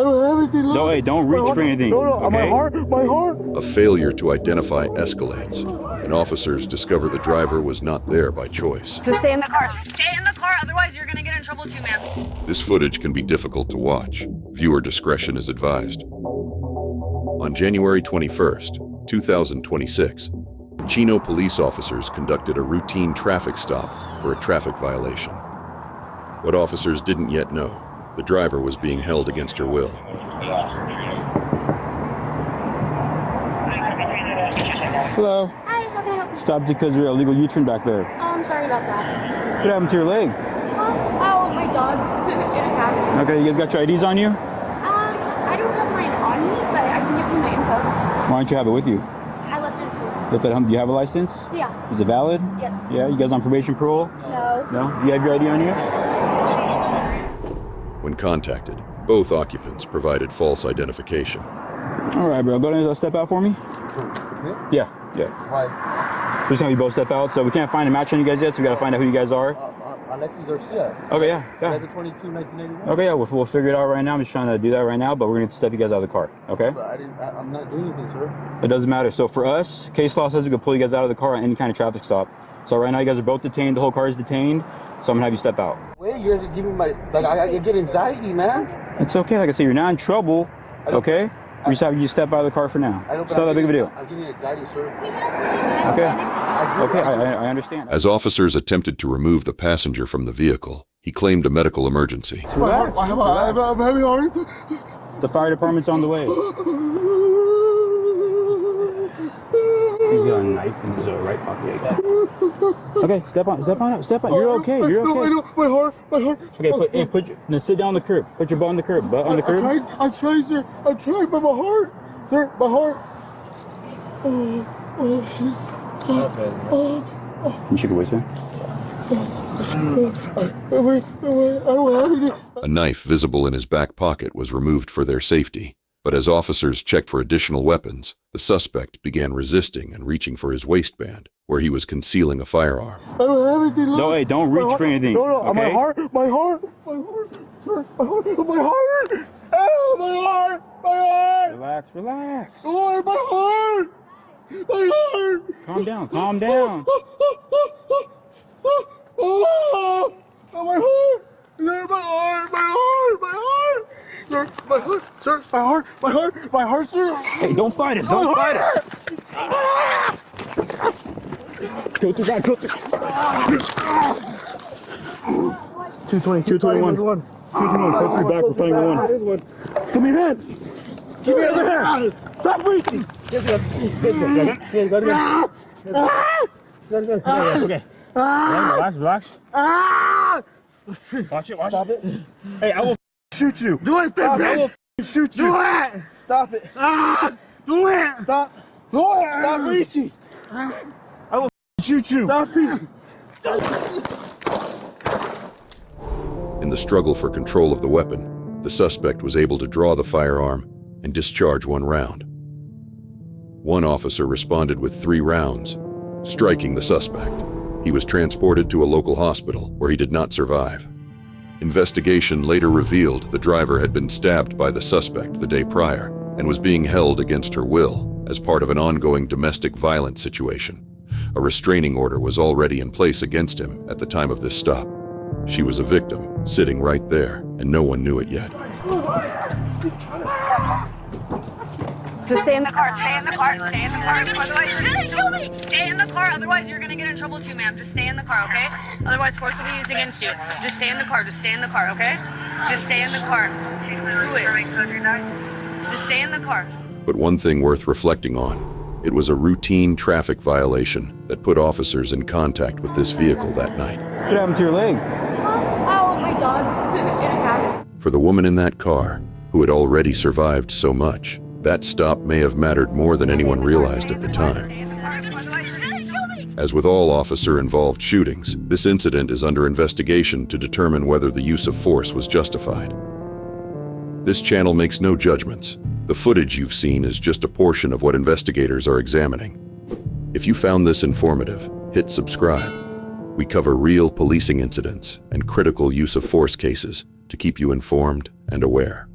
don't have anything. No, hey, don't reach for anything. No, okay? my heart. A failure to identify escalates, and officers discover the driver was not there by choice. Just stay in the car. Stay in the car, otherwise you're gonna get in trouble too, man. This footage can be difficult to watch. Viewer discretion is advised. On January 21st, 2026, Chino police officers conducted a routine traffic stop for a traffic violation. What officers didn't yet know, the driver was being held against her will. Hello. Hi, how can I help you? Stopped because you're illegal U-turn back there. Oh, I'm sorry about that. What happened to your leg? Oh, my dog. It attacked. Okay, you guys got your IDs on you? I don't have mine on me, but I can give you my info. Why don't you have it with you? I left it. Left at home. Do you have a license? Yeah. Is it valid? Yes. Yeah, you guys on probation parole? No. No? Do you have your ID on you? When contacted, both occupants provided false identification. All right, bro. Go ahead and step out for me. Yeah. Why? We're just gonna have you both step out. So we can't find a match on you guys yet, so we gotta find out who you guys are. Alexis Garcia. Okay, yeah. 11/22, 1981. Okay, yeah, we'll figure it out right now. I'm just trying to do that right now, but we're gonna step you guys out of the car, okay? But I'm not doing anything, sir. It doesn't matter. So for us, case law says we can pull you guys out of the car on any kind of traffic stop. So right now you guys are both detained. The whole car is detained. So I'm gonna have you step out. Wait, you guys are giving I get anxiety, man. It's okay. Like I said, you're not in trouble, okay? We just have you step out of the car for now. I know, It's not that big of a deal. I'm getting anxiety, sir. Okay. Okay, I understand. As officers attempted to remove the passenger from the vehicle, he claimed a medical emergency. I'm having a heart attack. The fire department's on the way. He's got a knife in his right pocket. Okay, step on. You're okay. You're okay. No, I know. My heart. Okay, now sit down on the curb. Put your butt on the curb. Butt on the curb. I'm trying, sir. I'm trying, but my heart. Sir, my heart. You should go away, sir. Wait, I don't have anything. A knife visible in his back pocket was removed for their safety, but as officers checked for additional weapons, the suspect began resisting and reaching for his waistband, where he was concealing a firearm. I don't have anything. No, hey, don't reach for anything. No, okay? my heart. Oh, my heart. Relax. Oh, my heart. Calm down. Oh, my heart. My heart, sir. Hey, don't fight it. Don't fight it. Go through that. 220, 221. 221. Go through back. We're fighting one. Give me that. Give me the other hand. Stop reaching. Okay. Relax. Watch it. Stop it. Hey, I will shoot you. Do it, then, I bitch. will shoot you. Do it. Stop it. Do it. Stop. Stop reaching. I will shoot you. Stop reaching. In the struggle for control of the weapon, the suspect was able to draw the firearm and discharge one round. One officer responded with 3 rounds, striking the suspect. He was transported to a local hospital where he did not survive. Investigation later revealed the driver had been stabbed by the suspect the day prior and was being held against her will as part of an ongoing domestic violence situation. A restraining order was already in place against him at the time of this stop. She was a victim, sitting right there, and no one knew it yet. Just stay in the car. Otherwise you're gonna kill me. Stay in the car, otherwise you're gonna get in trouble too, ma'am. Just stay in the car, okay? Otherwise force will be used against you. Just stay in the car, okay? Just stay in the car. Who is? Just stay in the car. But one thing worth reflecting on, it was a routine traffic violation that put officers in contact with this vehicle that night. What happened to your leg? Oh, my dog. It attacked. For the woman in that car, who had already survived so much, that stop may have mattered more than anyone realized at the time. As with all officer-involved shootings, this incident is under investigation to determine whether the use of force was justified. This channel makes no judgments. The footage you've seen is just a portion of what investigators are examining. If you found this informative, hit subscribe. We cover real policing incidents and critical use of force cases to keep you informed and aware.